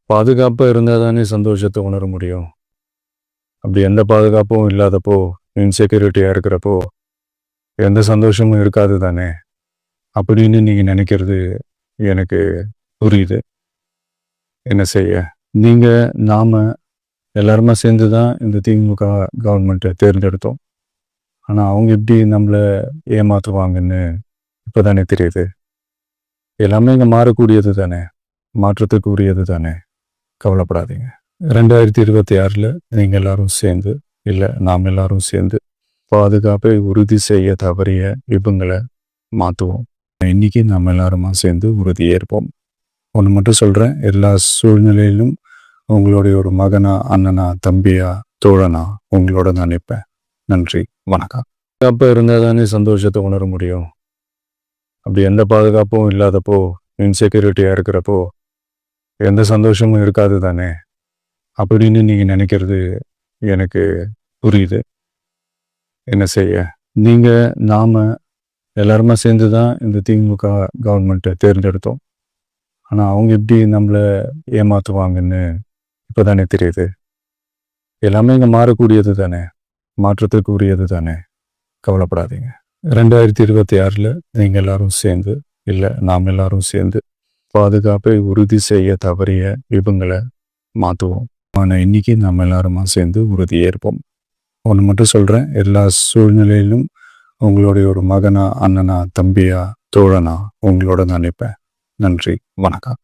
பாதுகாப்பா இருந்தா தானே சந்தோஷத்த உணர முடியும். அப்படி எந்த பாதுகாப்பும் இல்லாதப்போ, இன்செக்யூரிட்டியா இருக்கிறப்போ, எந்த சந்தோஷமும் இருக்காது தானே! அப்படின்னு நீங்க நினைக்கிறது எனக்கு புரியுது. என்ன செய்ய? நீங்க, நாம எல்லாருமா சேர்ந்து தான் இந்த திமுக கவர்மெண்ட்ட தேர்ந்தெடுத்தோம். ஆனா, அவங்க எப்படி நம்மள ஏமாத்துவாங்கன்னு இப்பதானே தெரியுது. எல்லாமே இங்க மாறக்கூடியது தானே! மாற்றத்துக்கு உரியது தானே! கவலைப்படாதீங்க. 2026ல நீங்க எல்லாரும் சேர்ந்து, இல்ல நாம் எல்லாரும் சேர்ந்து பாதுகாப்பை உறுதி செய்ய தவறிய இவங்கள மாத்துவோம். இன்னைக்கு நம்ம எல்லாருமா சேர்ந்து உறுதியேற்போம். ஒன்று மட்டும் சொல்றேன், எல்லா சூழ்நிலையிலும் உங்களுடைய ஒரு மகனா, அண்ணனா, தம்பியா, தோழனா உங்களோட நான் நிற்பேன். நன்றி, வணக்கம். பாதுகாப்பா இருந்தா தானே சந்தோஷத்தை உணர முடியும். அப்படி எந்த பாதுகாப்பும் இல்லாதப்போ, இன்செக்யூரிட்டியா இருக்கிறப்போ, எந்த சந்தோஷமும் இருக்காது தானே! அப்படின்னு நீங்க நினைக்கிறது எனக்கு புரியுது. என்ன செய்ய? நீங்க, நாம எல்லாருமா சேர்ந்து தான் இந்த திமுக கவர்மெண்ட்டை தேர்ந்தெடுத்தோம். ஆனா, அவங்க எப்படி நம்மள ஏமாத்துவாங்கன்னு இப்பதானே தெரியுது. எல்லாமே இங்க மாறக்கூடியது தானே! மாற்றத்துக்கு உரியது தானே! கவலைப்படாதீங்க. 2026ல நீங்க எல்லாரும் சேர்ந்து, இல்ல நாம் எல்லாரும் சேர்ந்து பாதுகாப்பை உறுதி செய்ய தவறிய இவங்கள மாத்துவோம். ஆனா, இன்னைக்கு நம்ம எல்லாருமா சேர்ந்து உறுதியேற்போம். ஒன்று மட்டும் சொல்றேன், எல்லா சூழ்நிலையிலும் உங்களுடைய ஒரு மகனா, அண்ணனா, தம்பியா, தோழனா உங்களோட நான் நிற்பேன். நன்றி, வணக்கம்.